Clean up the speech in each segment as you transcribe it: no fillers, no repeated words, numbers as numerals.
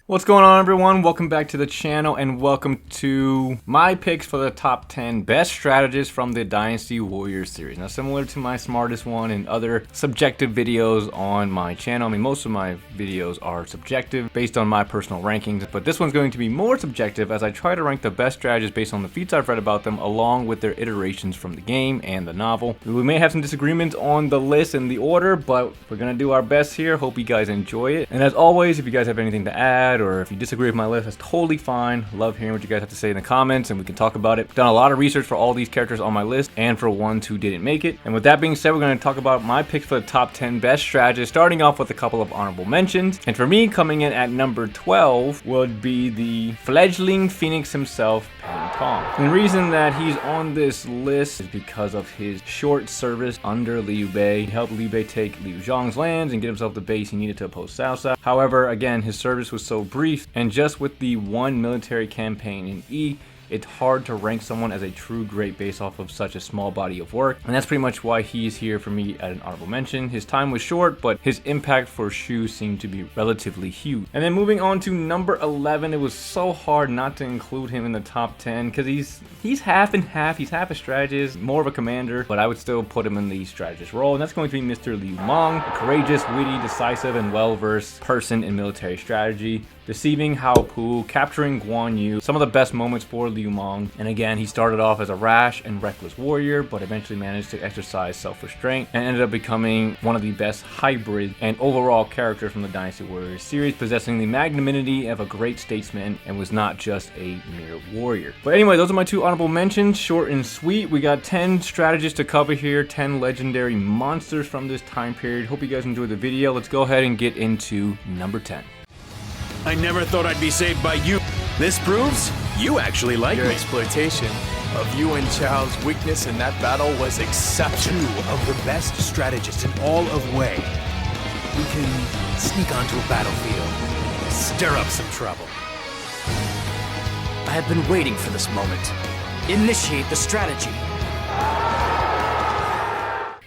What's going on, everyone? Welcome back to the channel and welcome to my picks for the top 10 best strategists from the Dynasty Warriors series. Now, similar to my smartest one and other subjective videos on my channel, I mean, most of my videos are subjective based on my personal rankings, but this one's going to be more subjective as I try to rank the best strategists based on the feats I've read about them along with their iterations from the game and the novel. We may have some disagreements on the list and the order, but we're going to do our best here. Hope you guys enjoy it. And as always, if you guys have anything to add or if you disagree with my list, that's totally fine. Love hearing what you guys have to say in the comments and we can talk about it. Done a lot of research for all these characters on my list and for ones who didn't make it. And with that being said, we're going to talk about my picks for the top 10 best strategists, starting off with a couple of honorable mentions. And for me, coming in at number 12 would be the fledgling Phoenix himself, Pen Tong. And the reason that he's on this list is because of his short service under Liu Bei. He helped Liu Bei take Liu Zhang's lands and get himself the base he needed to oppose Cao Cao. However, again, his service was so brief, and just with the one military campaign in E, it's hard to rank someone as a true great based off of such a small body of work, and that's pretty much why he's here for me at an honorable mention. His time was short, but his impact for Shu seemed to be relatively huge. And then moving on to number 11, it was so hard not to include him in the top 10 because he's half and half. He's half a strategist, more of a commander, but I would still put him in the strategist role, and that's going to be Mr. Liu Meng, a courageous, witty, decisive, and well-versed person in military strategy, deceiving Hao Pu, capturing Guan Yu, some of the best moments for Liu Meng. And again, he started off as a rash and reckless warrior, but eventually managed to exercise self-restraint and ended up becoming one of the best hybrid and overall characters from the Dynasty Warriors series, possessing the magnanimity of a great statesman and was not just a mere warrior. But anyway, those are my two honorable mentions, short and sweet. We got 10 strategists to cover here, 10 legendary monsters from this time period. Hope you guys enjoyed the video. Let's go ahead and get into number 10. I never thought I'd be saved by you. This proves you actually like Your me. exploitation of you and Chao's weakness in that battle was exceptional. Two of the best strategists in all of Wei. We can sneak onto a battlefield and stir up some trouble. I have been waiting for this moment. Initiate the strategy.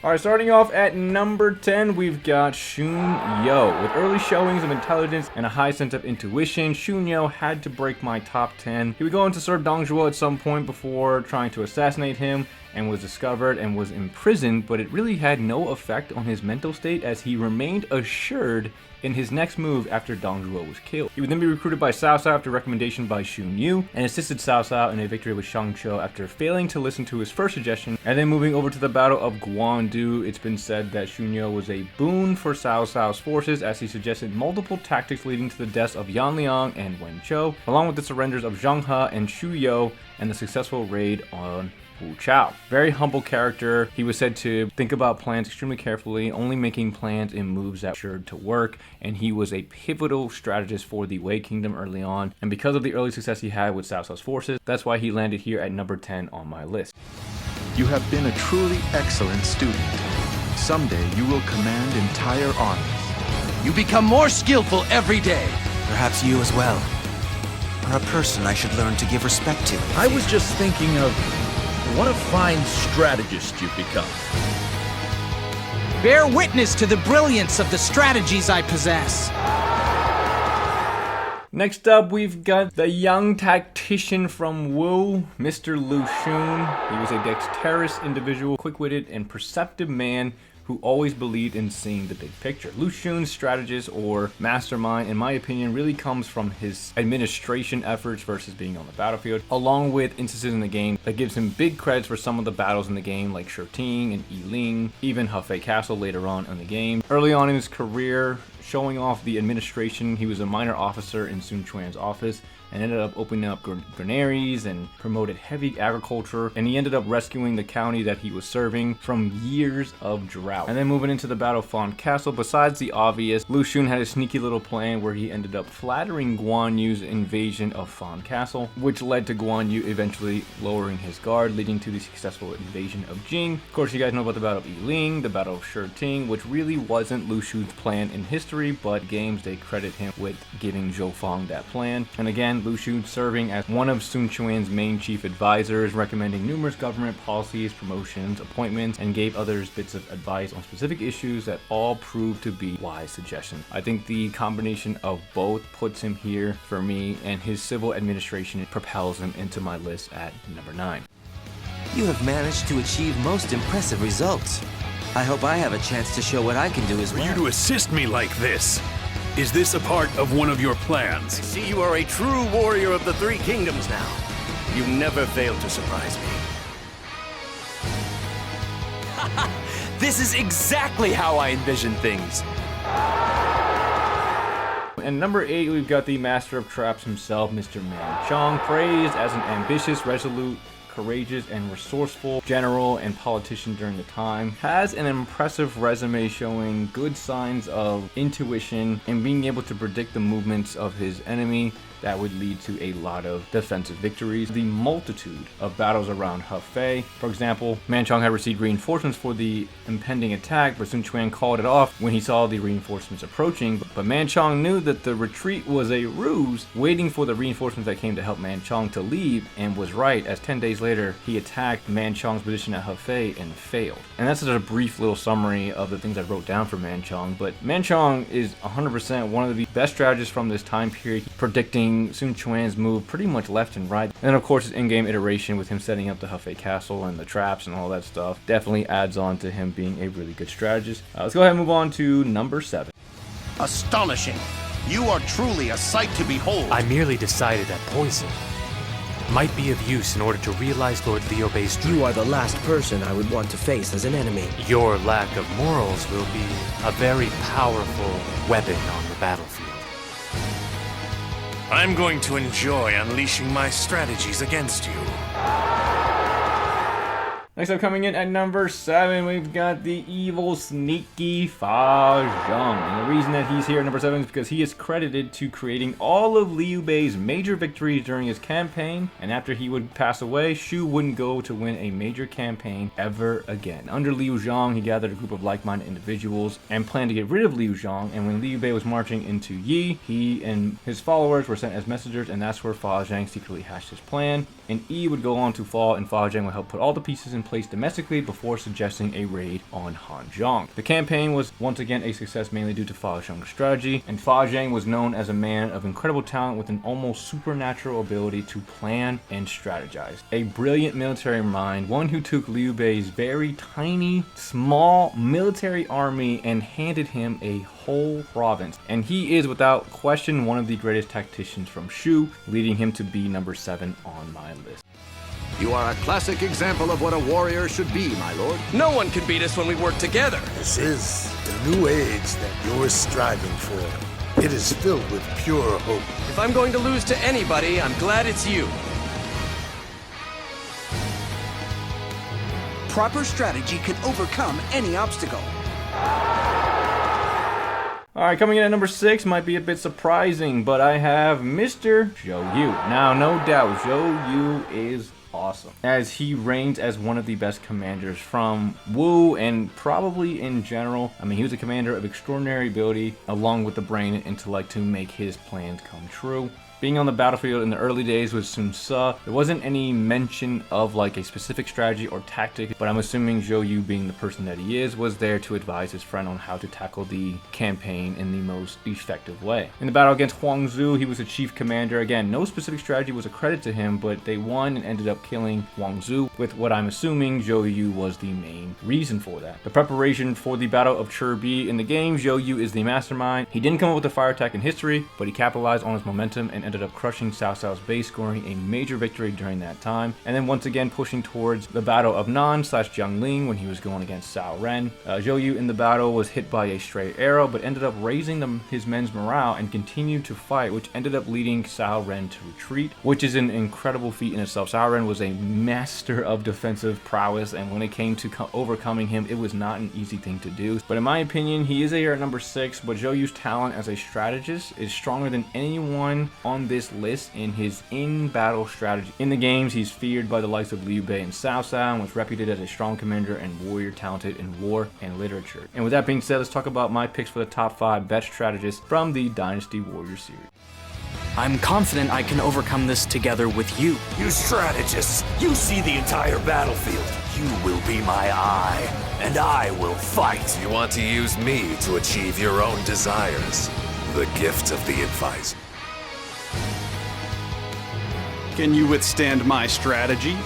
Alright, starting off at number 10, we've got Xun Yo. With early showings of intelligence and a high sense of intuition, Xun Yo had to break my top 10. He would go into serve Dong Zhuo at some point before trying to assassinate him, and was discovered and was imprisoned, but it really had no effect on his mental state as he remained assured in his next move after Dong Zhuo was killed. He would then be recruited by Cao Cao after recommendation by Xun Yu, and assisted Cao Cao in a victory with Shang Qiu after failing to listen to his first suggestion. And then moving over to the Battle of Guandu, it's been said that Xun Yu was a boon for Cao Cao's forces as he suggested multiple tactics leading to the deaths of Yan Liang and Wen Chou, along with the surrenders of Zhang He and Xu You, and the successful raid on Wu Chao. Very humble character. He was said to think about plans extremely carefully, only making plans and moves that were sure to work, and he was a pivotal strategist for the Wei Kingdom early on, and because of the early success he had with Cao Cao's forces, that's why he landed here at number 10 on my list. You have been a truly excellent student. Someday you will command entire armies. You become more skillful every day. Perhaps you as well are a person I should learn to give respect to. I was just thinking of what a fine strategist you've become. Bear witness to the brilliance of the strategies I possess. Next up, we've got the young tactician from Wu, Mr. Lu Xun. He was a dexterous individual, quick-witted, and perceptive man who always believed in seeing the big picture. Lu Xun's strategist or mastermind, in my opinion, really comes from his administration efforts versus being on the battlefield, along with instances in the game that gives him big credits for some of the battles in the game, like Shurting and Yiling, even Hefei Castle later on in the game. Early on in his career, showing off the administration, he was a minor officer in Sun Quan's office and ended up opening up granaries and promoted heavy agriculture, and he ended up rescuing the county that he was serving from years of drought. And then moving into the Battle of Fan Castle, besides the obvious, Lu Xun had a sneaky little plan where he ended up flattering Guan Yu's invasion of Fan Castle, which led to Guan Yu eventually lowering his guard, leading to the successful invasion of Jing. Of course, you guys know about the Battle of Yiling, the Battle of Shurting, which really wasn't Lu Xun's plan in history, but games they credit him with giving Zhou Fang that plan. And again, time, Lu Xun serving as one of Sun Quan's main chief advisors, recommending numerous government policies, promotions, appointments, and gave others bits of advice on specific issues that all proved to be wise suggestions. I think the combination of both puts him here for me, and his civil administration propels him into my list at number 9. You have managed to achieve most impressive results. I hope I have a chance to show what I can do as For well. you to assist me like this, is this a part of one of your plans? I see you are a true warrior of the Three Kingdoms now. You never fail to surprise me. This is exactly how I envision things. And number 8, we've got the master of traps himself, Mr. Man Chong, praised as an ambitious, resolute, courageous, and resourceful general and politician during the time. Has an impressive resume showing good signs of intuition and being able to predict the movements of his enemy that would lead to a lot of defensive victories. The multitude of battles around Hefei. For example, Man Chong had received reinforcements for the impending attack, but Sun Quan called it off when he saw the reinforcements approaching. But Man Chong knew that the retreat was a ruse, waiting for the reinforcements that came to help Man Chong to leave, and was right, as 10 days later, he attacked Man Chong's position at Hefei and failed. And that's just a brief little summary of the things I wrote down for Man Chong, but Man Chong is 100% one of the best strategists from this time period, predicting Sun Quan's move pretty much left and right. And then of course his in-game iteration with him setting up the Hefei castle and the traps and all that stuff definitely adds on to him being a really good strategist. Let's go ahead and move on to number 7. Astonishing! You are truly a sight to behold. I merely decided that poison might be of use in order to realize Lord Liu Bei's dream. You are the last person I would want to face as an enemy. Your lack of morals will be a very powerful weapon on the battlefield. I'm going to enjoy unleashing my strategies against you. Next up, coming in at number 7, we've got the evil, sneaky Fa Zheng. And the reason that he's here at number 7 is because he is credited to creating all of Liu Bei's major victories during his campaign. And after he would pass away, Shu wouldn't go to win a major campaign ever again. Under Liu Zhang, he gathered a group of like-minded individuals and planned to get rid of Liu Zhang. And when Liu Bei was marching into Yi, he and his followers were sent as messengers, and that's where Fa Zheng secretly hatched his plan. And Yi would go on to fall, and Fa Zheng would help put all the pieces in place domestically before suggesting a raid on Hanzhong. The campaign was once again a success mainly due to Fa Zheng's strategy, and Fa Zheng was known as a man of incredible talent with an almost supernatural ability to plan and strategize. A brilliant military mind, one who took Liu Bei's very tiny, small military army and handed him a whole province. And he is without question one of the greatest tacticians from Shu, leading him to be number 7 on my list. You are a classic example of what a warrior should be, my lord. No one can beat us when we work together. This is the new age that you're striving for. It is filled with pure hope. If I'm going to lose to anybody, I'm glad it's you. Proper strategy can overcome any obstacle. Alright, coming in at number 6 might be a bit surprising, but I have Mr. Zhou Yu. Now, no doubt, Zhou Yu is awesome, as he reigns as one of the best commanders from Wu and probably in general. I mean, he was a commander of extraordinary ability, along with the brain and intellect to make his plans come true. Being on the battlefield in the early days with Sun Ce, there wasn't any mention of like a specific strategy or tactic, but I'm assuming Zhou Yu, being the person that he is, was there to advise his friend on how to tackle the campaign in the most effective way. In the battle against Huangzu, he was a chief commander. Again, no specific strategy was a credit to him, but they won and ended up killing Huangzu, with what I'm assuming Zhou Yu was the main reason for that. The preparation for the Battle of Chirbi in the game, Zhou Yu is the mastermind. He didn't come up with a fire attack in history, but he capitalized on his momentum and ended up crushing Cao Cao's base, scoring a major victory during that time, and then once again pushing towards the Battle of Nan/Jiangling when he was going against Cao Ren. Zhou Yu in the battle was hit by a stray arrow, but ended up raising his men's morale and continued to fight, which ended up leading Cao Ren to retreat, which is an incredible feat in itself. Cao Ren was a master of defensive prowess, and when it came to overcoming him, it was not an easy thing to do. But in my opinion, he is here at number 6, but Zhou Yu's talent as a strategist is stronger than anyone on this list in his in-battle strategy. In the games, he's feared by the likes of Liu Bei and Cao Cao, and was reputed as a strong commander and warrior talented in war and literature. And with that being said, let's talk about my picks for the top 5 best strategists from the Dynasty Warriors series. I'm confident I can overcome this together with you. You strategists, you see the entire battlefield. You will be my eye, and I will fight. You want to use me to achieve your own desires. The gift of the advisor. Can you withstand my strategy?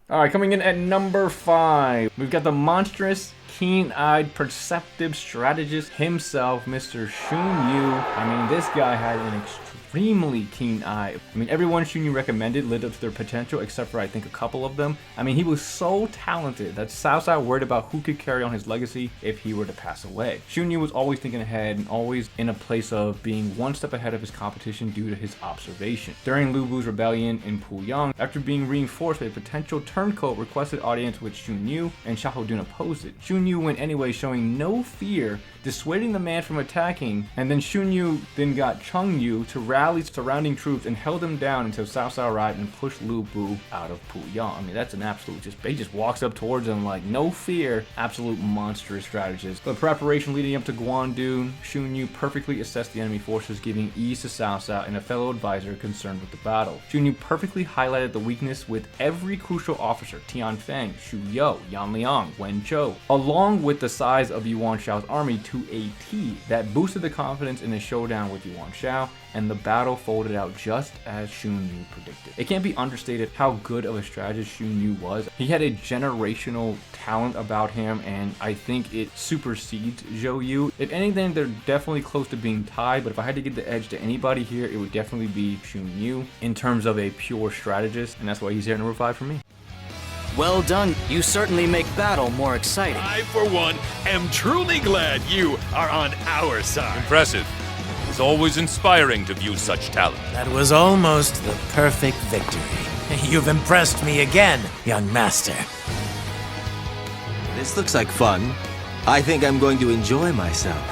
All right, coming in at number 5, we've got the monstrous, keen-eyed, perceptive strategist himself, Mr. Shun Yu. I mean, this guy had an extremely keen eye. I mean, everyone Shun Yu recommended lived up to their potential, except for I think a couple of them. I mean, he was so talented that Cao Cao worried about who could carry on his legacy if he were to pass away. Shun Yu was always thinking ahead and always in a place of being one step ahead of his competition due to his observation. During Lu Bu's rebellion in Puyang, after being reinforced by a potential turncoat, requested audience with Shun Yu, and Xiahou Dun opposed it. Shun Yu went anyway, showing no fear, dissuading the man from attacking, and then Shun Yu then got Cheng Yu to rally surrounding troops and held them down until Cao Cao arrived and pushed Lu Bu out of Puyang. I mean, that's an absolute he just walks up towards him like no fear. Absolute monstrous strategist. The preparation leading up to Guandu, Shun Yu perfectly assessed the enemy forces, giving ease to Cao Cao and a fellow advisor concerned with the battle. Shun Yu perfectly highlighted the weakness with every crucial officer, Tian Feng, Xu You, Yan Liang, Wen Zhou, along with the size of Yuan Shao's army to a T that boosted the confidence in the showdown with Yuan Shao, and the battle folded out just as Shun Yu predicted. It can't be understated how good of a strategist Shun Yu was. He had a generational talent about him, and I think it supersedes Zhou Yu. If anything, they're definitely close to being tied, but if I had to give the edge to anybody here, it would definitely be Shun Yu in terms of a pure strategist, and that's why he's here at number 5 for me. Well done. You certainly make battle more exciting. I, for one, am truly glad you are on our side. Impressive. It's always inspiring to view such talent. That was almost the perfect victory. You've impressed me again, young master. This looks like fun. I think I'm going to enjoy myself.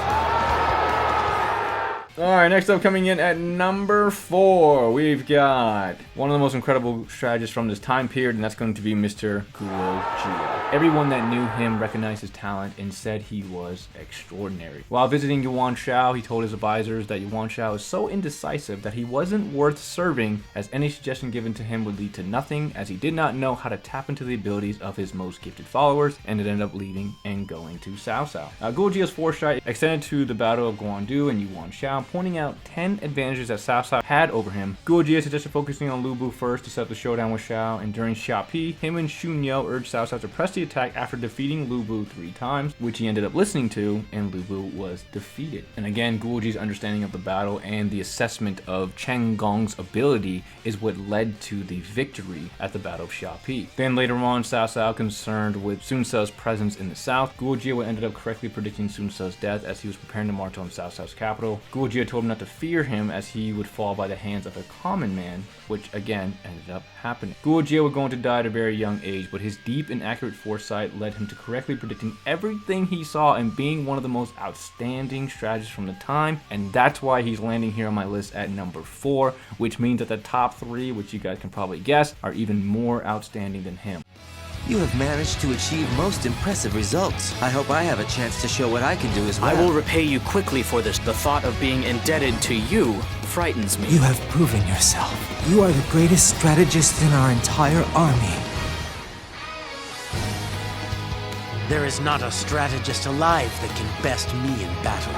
Alright, next up coming in at number 4, we've got one of the most incredible strategists from this time period, and that's going to be Mr. Guo Jia. Everyone that knew him recognized his talent and said he was extraordinary. While visiting Yuan Shao, he told his advisors that Yuan Shao is so indecisive that he wasn't worth serving, as any suggestion given to him would lead to nothing, as he did not know how to tap into the abilities of his most gifted followers, and it ended up leading and going to Cao Cao. Guo Jia's foresight extended to the Battle of Guandu and Yuan Shao, pointing out 10 advantages that Cao Cao had over him. Guo Jia suggested focusing on Lu Bu first to set up the showdown with Shao, and during Xiapi, him and Xun You urged Cao Cao to press the attack after defeating Lu Bu 3 times, which he ended up listening to, and Lu Bu was defeated. And again, Guo Jia's understanding of the battle and the assessment of Chen Gong's ability is what led to the victory at the Battle of Xiapi. Then later on, Cao Cao, concerned with Sun Ce's presence in the south, Guo Jia ended up correctly predicting Sun Ce's death as he was preparing to march on Cao Cao's capital. Guo Jia told him not to fear him as he would fall by the hands of a common man, which again ended up happening. Guo Jia was going to die at a very young age, but his deep and accurate foresight led him to correctly predicting everything he saw and being one of the most outstanding strategists from the time, and that's why he's landing here on my list at number 4, which means that the top 3, which you guys can probably guess, are even more outstanding than him. You have managed to achieve most impressive results. I hope I have a chance to show what I can do as well. I will repay you quickly for this. The thought of being indebted to you frightens me. You have proven yourself. You are the greatest strategist in our entire army. There is not a strategist alive that can best me in battle.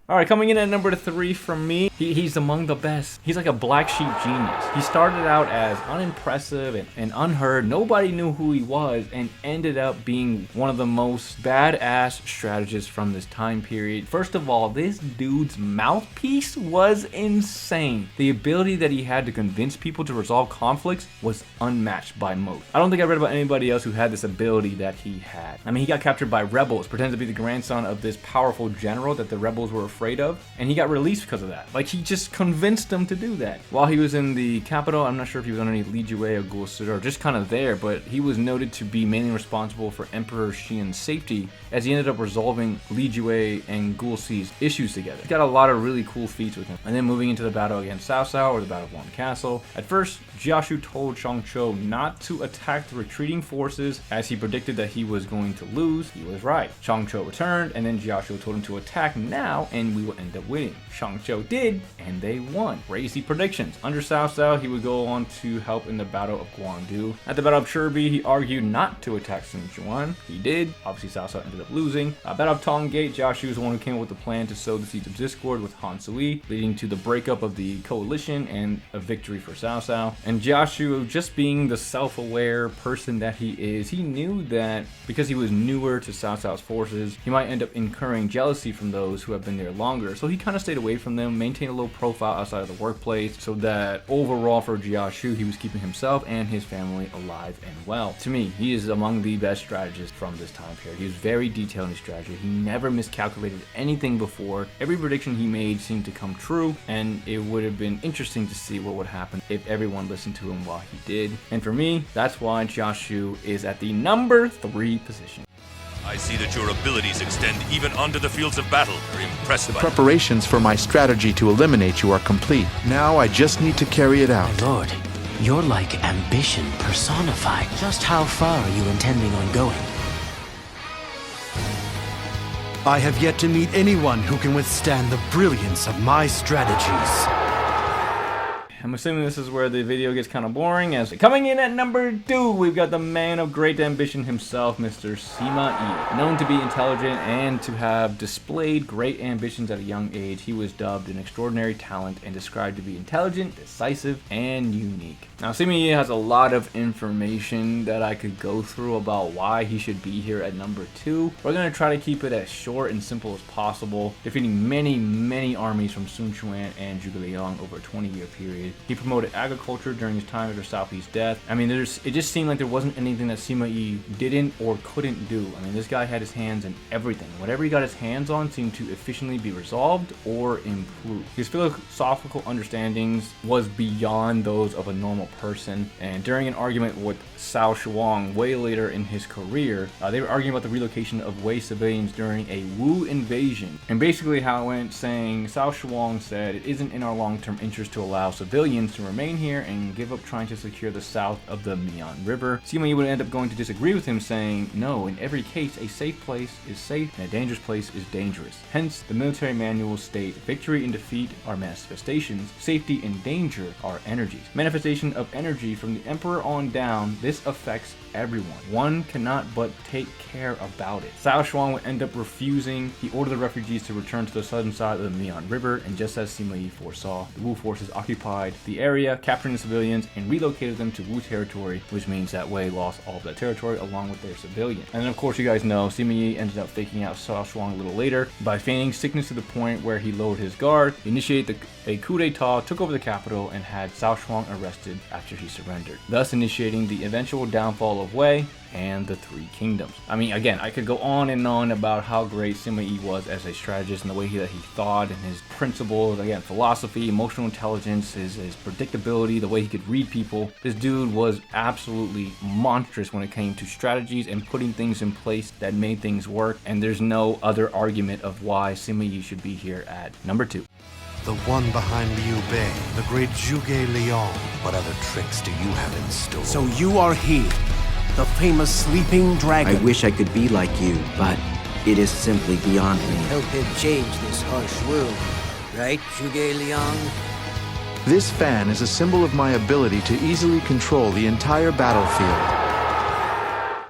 Alright, coming in at number 3 from me, he's among the best. He's like a black sheep genius. He started out as unimpressive and unheard. Nobody knew who he was, and ended up being one of the most badass strategists from this time period. First of all, this dude's mouthpiece was insane. The ability that he had to convince people to resolve conflicts was unmatched by most. I don't think I read about anybody else who had this ability that he had. I mean, he got captured by rebels, pretended to be the grandson of this powerful general that the rebels were afraid of, and he got released because of that. Like, he just convinced them to do that. While he was in the capital, I'm not sure if he was on any Li Jue or Gul Sida or just kind of there, but he was noted to be mainly responsible for Emperor Xian's safety, as he ended up resolving Li Jue and Gul Si's issues together. He got a lot of really cool feats with him. And then moving into the battle against Cao Cao, or the Battle of Long Castle. At first, Jiashu told Shangqiu not to attack the retreating forces, as he predicted that he was going to lose. He was right. Shangqiu returned, and then Jiashu told him to attack now, and we will end up winning. Shangqiu did, and they won. Crazy predictions. Under Cao Cao, he would go on to help in the Battle of Guangdu. At the Battle of Chirbi, he argued not to attack Sun Quan. He did. Obviously, Cao Cao ended up losing. Battle of Tong Gate, Jiashu was the one who came up with the plan to sow the seeds of discord with Han Sui, leading to the breakup of the coalition and a victory for Cao Cao. And Jiashu, just being the self-aware person that he is, he knew that because he was newer to Cao Cao's forces, he might end up incurring jealousy from those who have been there longer. So he kind of stayed away from them, maintained a low profile outside of the workplace, so that overall for Jiashu, he was keeping himself and his family alive and well. To me, he is among the best strategists from this time period. He was very detailed in his strategy. He never miscalculated anything before. Every prediction he made seemed to come true, and it would have been interesting to see what would happen if everyone listened to him while he did. And for me, that's why Jiashu is at the number 3 position. I see that your abilities extend even onto the fields of battle. Very impressed The by preparations for my strategy to eliminate you are complete. Now I just need to carry it out. My lord, you're like ambition personified. Just how far are you intending on going? I have yet to meet anyone who can withstand the brilliance of my strategies. I'm assuming this is where the video gets kind of boring, as coming in at number 2, we've got the man of great ambition himself, Mr. Sima Yi. Known to be intelligent and to have displayed great ambitions at a young age, he was dubbed an extraordinary talent and described to be intelligent, decisive, and unique. Now, Sima Yi has a lot of information that I could go through about why he should be here at number 2. We're going to try to keep it as short and simple as possible, defeating many armies from Sun Quan and Zhuge Liang over a 20-year period. He promoted agriculture during his time after Cao Pi's death. I mean, it just seemed like there wasn't anything that Sima Yi didn't or couldn't do. I mean, this guy had his hands in everything. Whatever he got his hands on seemed to efficiently be resolved or improved. His philosophical understandings was beyond those of a normal person. And during an argument with Cao Shuang way later in his career, they were arguing about the relocation of Wei civilians during a Wu invasion. And basically how it went, saying Cao Shuang said, "It isn't in our long-term interest to allow civilians to remain here and give up trying to secure the south of the Mian River." Sima Yi would end up going to disagree with him, saying, "No, in every case, a safe place is safe and a dangerous place is dangerous. Hence, the military manuals state, victory and defeat are manifestations, safety and danger are energies. Manifestation of energy from the emperor on down, this affects everyone. One cannot but take care about it." Cao Shuang would end up refusing. He ordered the refugees to return to the southern side of the Mian River, and just as Sima Yi foresaw, the Wu forces occupied the area, capturing the civilians, and relocated them to Wu territory, which means that Wei lost all of that territory along with their civilians. And then of course you guys know, Sima Yi ended up faking out Cao Shuang a little later by feigning sickness to the point where he lowered his guard, initiated a coup d'etat, took over the capital, and had Cao Shuang arrested after he surrendered, thus initiating the eventual downfall of Wei and the Three Kingdoms. I mean, again, I could go on and on about how great Sima Yi was as a strategist and the way that he thought and his principles, again, philosophy, emotional intelligence, his predictability, the way he could read people. This dude was absolutely monstrous when it came to strategies and putting things in place that made things work, and there's no other argument of why Sima Yi should be here at number 2. The one behind Liu Bei, the great Zhuge Liang. What other tricks do you have in store? So you are he, the famous sleeping dragon. I wish I could be like you, but it is simply beyond me. Help him change this harsh world, right, Zhuge Liang? This fan is a symbol of my ability to easily control the entire battlefield.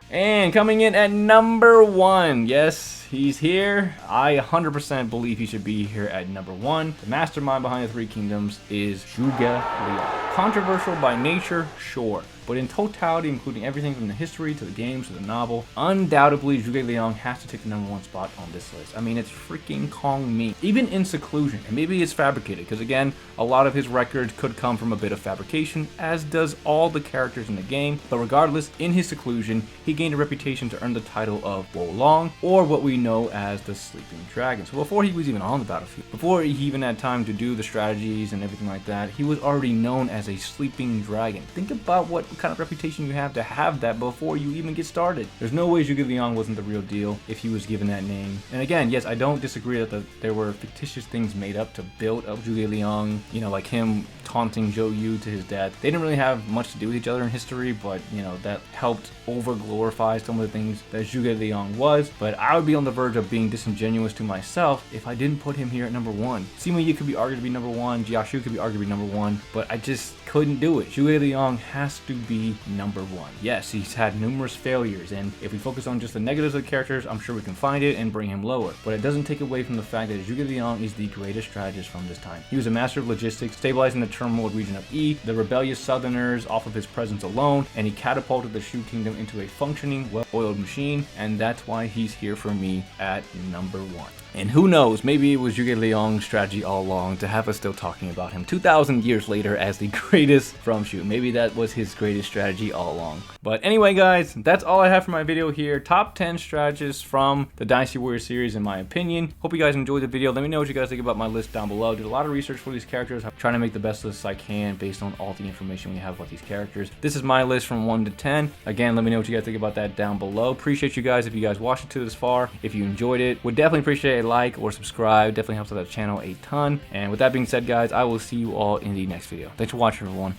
And coming in at number 1, yes, he's here. I 100% believe he should be here at number 1. The mastermind behind the Three Kingdoms is Zhuge Liang. Controversial by nature, sure. but in totality, including everything from the history to the games to the novel, undoubtedly Zhuge Liang has to take the #1 spot on this list. I mean, it's freaking Kong me. Even in seclusion, and maybe it's fabricated, because again, a lot of his records could come from a bit of fabrication, as does all the characters in the game, but regardless, in his seclusion, he gained a reputation to earn the title of Wolong, or what we know as the Sleeping Dragon. So before he was even on the battlefield, before he even had time to do the strategies and everything like that, he was already known as a Sleeping Dragon. Think about what kind of reputation you have to have that before you even get started. There's no way Zhuge Liang wasn't the real deal if he was given that name. And again, yes, I don't disagree that there were fictitious things made up to build up Zhuge Liang, you know, like him taunting Zhou Yu to his death. They didn't really have much to do with each other in history, but you know, that helped over glorify some of the things that Zhuge Liang was. But I would be on the verge of being disingenuous to myself if I didn't put him here at #1. Sima Yi could be argued to be #1, Jiaxu could be argued to be #1, but I just couldn't do it. Zhuge Liang has to be #1. Yes, he's had numerous failures, and if we focus on just the negatives of the characters, I'm sure we can find it and bring him lower. But it doesn't take away from the fact that Zhuge Liang is the greatest strategist from this time. He was a master of logistics, stabilizing the turmoil region of Yi, the rebellious southerners off of his presence alone, and he catapulted the Shu kingdom into a functioning, well-oiled machine, and that's why he's here for me at #1. And who knows, maybe it was Zhuge Liang's strategy all along to have us still talking about him 2,000 years later as the greatest from Shu. Maybe that was his greatest strategy all along. But anyway, guys, that's all I have for my video here. Top 10 strategists from the Dynasty Warriors series, in my opinion. Hope you guys enjoyed the video. Let me know what you guys think about my list down below. I did a lot of research for these characters. I'm trying to make the best list I can based on all the information we have about these characters. This is my list from 1 to 10. Again, let me know what you guys think about that down below. Appreciate you guys if you guys watched it to this far. If you enjoyed it, would definitely appreciate a like or subscribe. Definitely helps out the channel a ton. And with that being said, guys, I will see you all in the next video. Thanks for watching, everyone.